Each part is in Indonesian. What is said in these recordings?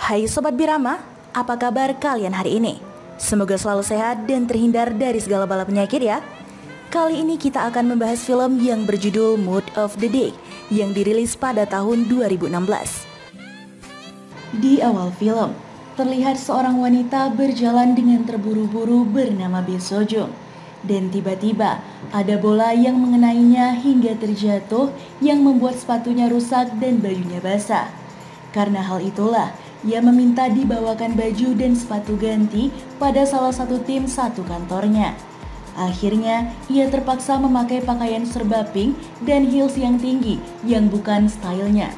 Hai Sobat Birama, apa kabar kalian hari ini? Semoga selalu sehat dan terhindar dari segala bala penyakit ya. Kali ini kita akan membahas film yang berjudul Mood of the Day yang dirilis pada tahun 2016. Di awal film, terlihat seorang wanita berjalan dengan terburu-buru bernama Bae Sojung. Dan tiba-tiba ada bola yang mengenainya hingga terjatuh yang membuat sepatunya rusak dan bajunya basah. Karena hal itulah, ia meminta dibawakan baju dan sepatu ganti pada salah satu tim satu kantornya. Akhirnya, ia terpaksa memakai pakaian serba pink dan heels yang tinggi yang bukan stylenya.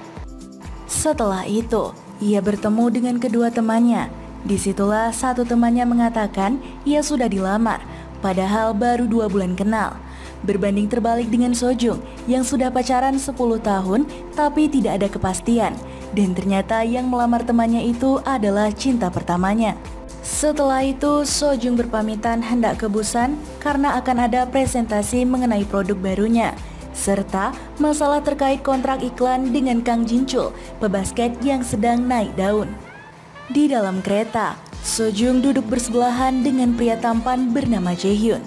Setelah itu, ia bertemu dengan kedua temannya. Disitulah satu temannya mengatakan ia sudah dilamar, padahal baru 2 bulan kenal. Berbanding terbalik dengan Sojung yang sudah pacaran 10 tahun tapi tidak ada kepastian. Dan ternyata yang melamar temannya itu adalah cinta pertamanya. Setelah itu, Sojung berpamitan hendak ke Busan karena akan ada presentasi mengenai produk barunya, serta masalah terkait kontrak iklan dengan Kang Jinchul, pebasket yang sedang naik daun. Di dalam kereta, Sojung duduk bersebelahan dengan pria tampan bernama Jaehyun.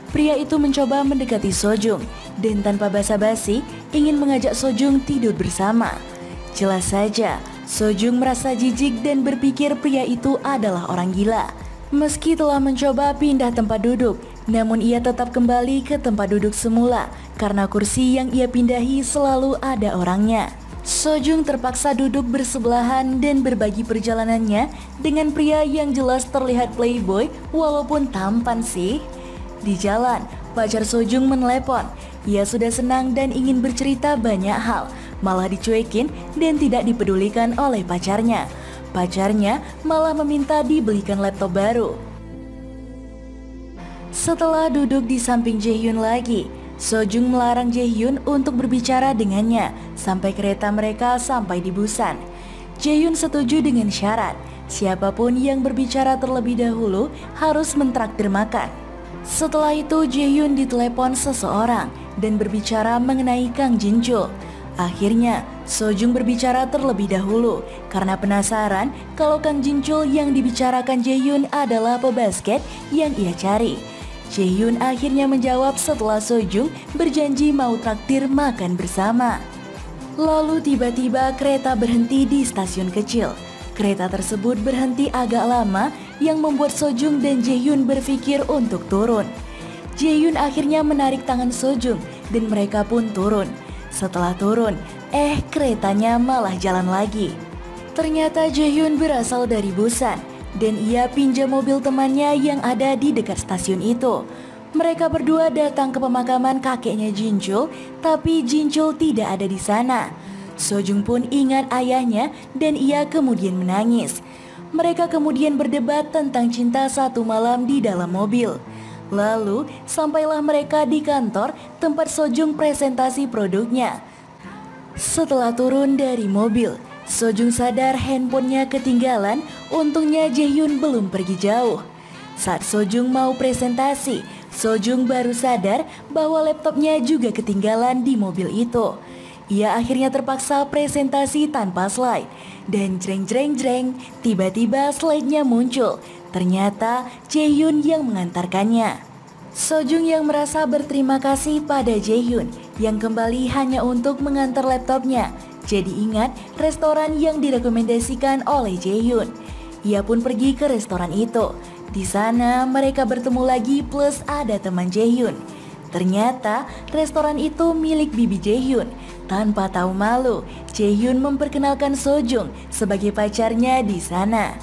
Pria itu mencoba mendekati Sojung dan tanpa basa-basi ingin mengajak Sojung tidur bersama. Jelas saja, Sojung merasa jijik dan berpikir pria itu adalah orang gila. Meski telah mencoba pindah tempat duduk, namun ia tetap kembali ke tempat duduk semula karena kursi yang ia pindahi selalu ada orangnya. Sojung terpaksa duduk bersebelahan dan berbagi perjalanannya dengan pria yang jelas terlihat playboy walaupun tampan sih. Di jalan, pacar Sojung menelepon. Ia sudah senang dan ingin bercerita banyak hal, malah dicuekin dan tidak dipedulikan oleh pacarnya. Pacarnya malah meminta dibelikan laptop baru. Setelah duduk di samping Jaehyun lagi, Sojung melarang Jaehyun untuk berbicara dengannya sampai kereta mereka sampai di Busan. Jaehyun setuju dengan syarat, siapapun yang berbicara terlebih dahulu harus mentraktir makan. Setelah itu Jaehyun ditelepon seseorang dan berbicara mengenai Kang Jinchul. Akhirnya, Sojung berbicara terlebih dahulu karena penasaran kalau Kang Jinchul yang dibicarakan Jaehyun adalah pebasket yang ia cari. Jaehyun akhirnya menjawab setelah Sojung berjanji mau traktir makan bersama. Lalu tiba-tiba kereta berhenti di stasiun kecil. Kereta tersebut berhenti agak lama yang membuat Sojung dan Jaehyun berpikir untuk turun. Jaehyun akhirnya menarik tangan Sojung dan mereka pun turun. Setelah turun, keretanya malah jalan lagi. Ternyata Jaehyun berasal dari Busan dan ia pinjam mobil temannya yang ada di dekat stasiun itu. Mereka berdua datang ke pemakaman kakeknya Jinchul, tapi Jinchul tidak ada di sana. Sojung pun ingat ayahnya dan ia kemudian menangis. Mereka kemudian berdebat tentang cinta satu malam di dalam mobil. Lalu sampailah mereka di kantor tempat Sojung presentasi produknya. Setelah turun dari mobil, Sojung sadar handphonenya ketinggalan, untungnya Jaehyun belum pergi jauh. Saat Sojung mau presentasi, Sojung baru sadar bahwa laptopnya juga ketinggalan di mobil itu. Ia akhirnya terpaksa presentasi tanpa slide. Dan jreng, tiba-tiba slide-nya muncul. Ternyata Jaehyun yang mengantarkannya. Sojung yang merasa berterima kasih pada Jaehyun yang kembali hanya untuk mengantar laptopnya. Jadi ingat restoran yang direkomendasikan oleh Jaehyun. Ia pun pergi ke restoran itu. Di sana mereka bertemu lagi plus ada teman Jaehyun. Ternyata restoran itu milik bibi Jaehyun. Tanpa tahu malu, Jaehyun memperkenalkan Sojung sebagai pacarnya di sana.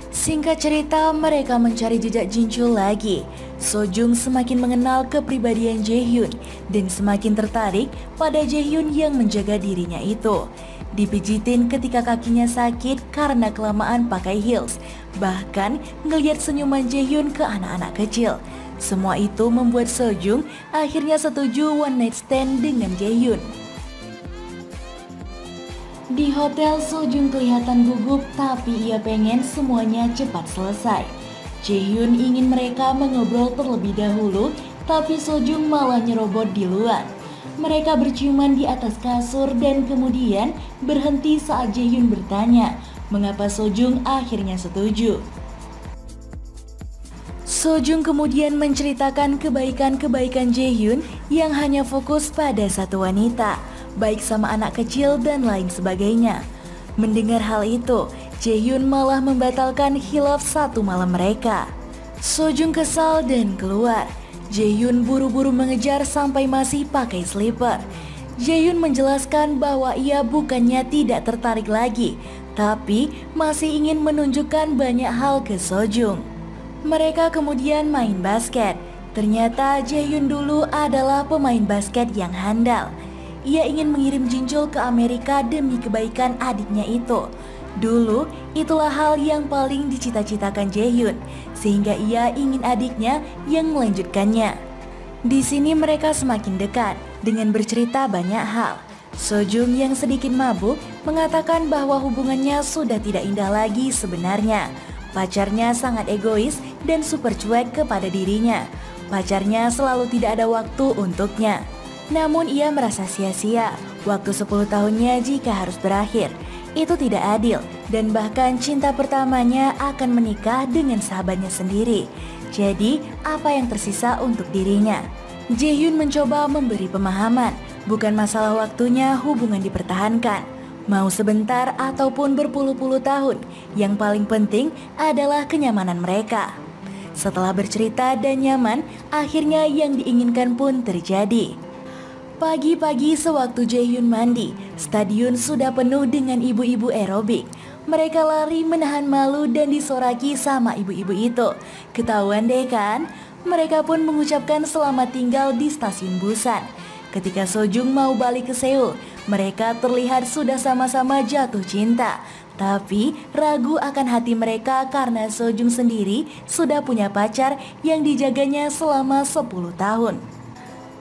Singkat cerita, mereka mencari jejak Jinchul lagi. Sojung semakin mengenal kepribadian Jaehyun dan semakin tertarik pada Jaehyun yang menjaga dirinya itu. Dipijitin ketika kakinya sakit karena kelamaan pakai heels. Bahkan ngelihat senyuman Jaehyun ke anak-anak kecil. Semua itu membuat Sojung akhirnya setuju one night stand dengan Jaehyun. Di hotel, Sojung kelihatan gugup tapi ia pengen semuanya cepat selesai. Jaehyun ingin mereka mengobrol terlebih dahulu tapi Sojung malah nyerobot di luar. Mereka berciuman di atas kasur dan kemudian berhenti saat Jaehyun bertanya mengapa Sojung akhirnya setuju. Sojung kemudian menceritakan kebaikan-kebaikan Jaehyun yang hanya fokus pada satu wanita, baik sama anak kecil dan lain sebagainya. Mendengar hal itu, Jaehyun malah membatalkan khilaf satu malam mereka. Sojung kesal dan keluar. Jaehyun buru-buru mengejar sampai masih pakai slipper. Jaehyun menjelaskan bahwa ia bukannya tidak tertarik lagi, tapi masih ingin menunjukkan banyak hal ke Sojung. Mereka kemudian main basket. Ternyata Jaehyun dulu adalah pemain basket yang handal. Ia ingin mengirim Jinchul ke Amerika demi kebaikan adiknya itu. Dulu itulah hal yang paling dicita-citakan Jaehyun, sehingga ia ingin adiknya yang melanjutkannya. Di sini mereka semakin dekat dengan bercerita banyak hal. Sojung yang sedikit mabuk mengatakan bahwa hubungannya sudah tidak indah lagi sebenarnya. Pacarnya sangat egois dan super cuek kepada dirinya. Pacarnya selalu tidak ada waktu untuknya. Namun ia merasa sia-sia. Waktu 10 tahunnya jika harus berakhir. Itu tidak adil dan bahkan cinta pertamanya akan menikah dengan sahabatnya sendiri. Jadi apa yang tersisa untuk dirinya? Jaehyun mencoba memberi pemahaman. Bukan masalah waktunya hubungan dipertahankan. Mau sebentar ataupun berpuluh-puluh tahun, yang paling penting adalah kenyamanan mereka. Setelah bercerita dan nyaman, akhirnya yang diinginkan pun terjadi. Pagi-pagi sewaktu Jaehyun mandi, stadion sudah penuh dengan ibu-ibu aerobik. Mereka lari menahan malu dan disoraki sama ibu-ibu itu. Ketahuan deh kan? Mereka pun mengucapkan selamat tinggal di stasiun Busan. Ketika Sojung mau balik ke Seoul, mereka terlihat sudah sama-sama jatuh cinta. Tapi ragu akan hati mereka karena Sojung sendiri sudah punya pacar yang dijaganya selama 10 tahun.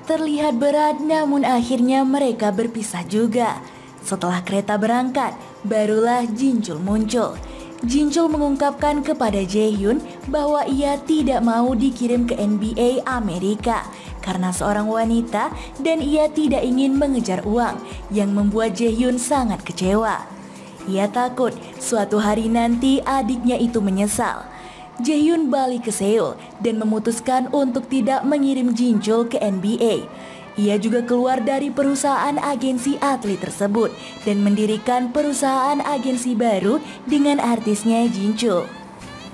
Terlihat berat namun akhirnya mereka berpisah juga. Setelah kereta berangkat, barulah Jinchul muncul. Jinchul mengungkapkan kepada Jaehyun bahwa ia tidak mau dikirim ke NBA Amerika karena seorang wanita dan ia tidak ingin mengejar uang yang membuat Jaehyun sangat kecewa. Ia takut suatu hari nanti adiknya itu menyesal. Jaehyun balik ke Seoul dan memutuskan untuk tidak mengirim Jinchul ke NBA. Ia juga keluar dari perusahaan agensi atlet tersebut dan mendirikan perusahaan agensi baru dengan artisnya Jinchul.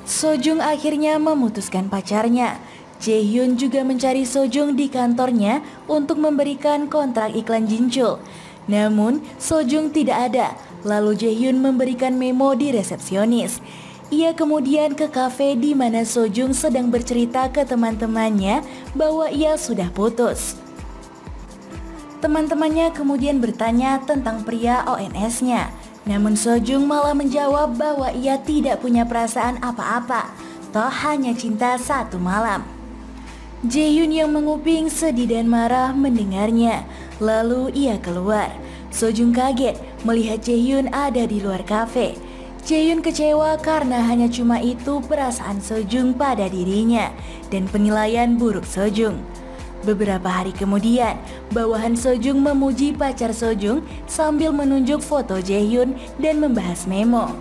Sojung akhirnya memutuskan pacarnya. Jaehyun juga mencari Sojung di kantornya untuk memberikan kontrak iklan Jinchul. Namun Sojung tidak ada, lalu Jaehyun memberikan memo di resepsionis. Ia kemudian ke kafe di mana Sojung sedang bercerita ke teman-temannya bahwa ia sudah putus. Teman-temannya kemudian bertanya tentang pria ONS-nya. Namun Sojung malah menjawab bahwa ia tidak punya perasaan apa-apa, toh hanya cinta satu malam. Jaehyun yang menguping sedih dan marah mendengarnya. Lalu ia keluar. Sojung kaget melihat Jaehyun ada di luar kafe. Jaehyun kecewa karena hanya cuma itu perasaan Sojung pada dirinya dan penilaian buruk Sojung. Beberapa hari kemudian, bawahan Sojung memuji pacar Sojung sambil menunjuk foto Jaehyun dan membahas memo.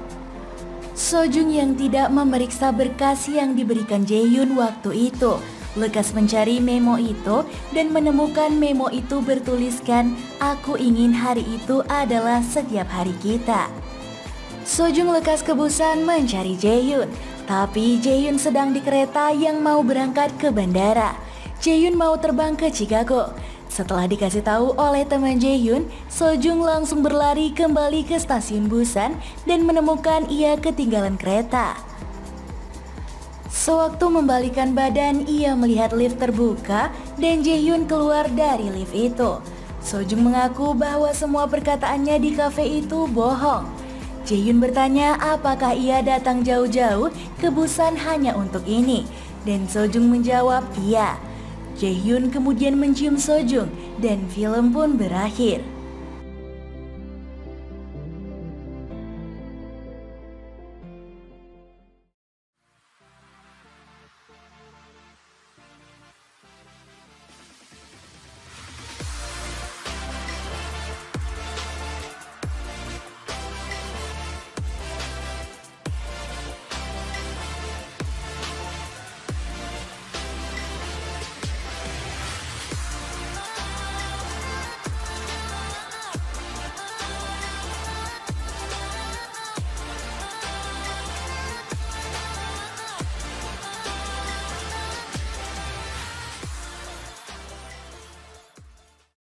Sojung yang tidak memeriksa berkas yang diberikan Jaehyun waktu itu, lekas mencari memo itu dan menemukan memo itu bertuliskan, "Aku ingin hari itu adalah setiap hari kita." Sojung lekas ke Busan mencari Jaehyun, tapi Jaehyun sedang di kereta yang mau berangkat ke bandara. Jaehyun mau terbang ke Chicago. Setelah dikasih tahu oleh teman Jaehyun, Sojung langsung berlari kembali ke stasiun Busan dan menemukan ia ketinggalan kereta. Sewaktu membalikan badan, ia melihat lift terbuka dan Jaehyun keluar dari lift itu. Sojung mengaku bahwa semua perkataannya di kafe itu bohong. Jaehyun bertanya apakah ia datang jauh-jauh ke Busan hanya untuk ini, dan Sojung menjawab iya. Jaehyun kemudian mencium Sojung dan film pun berakhir.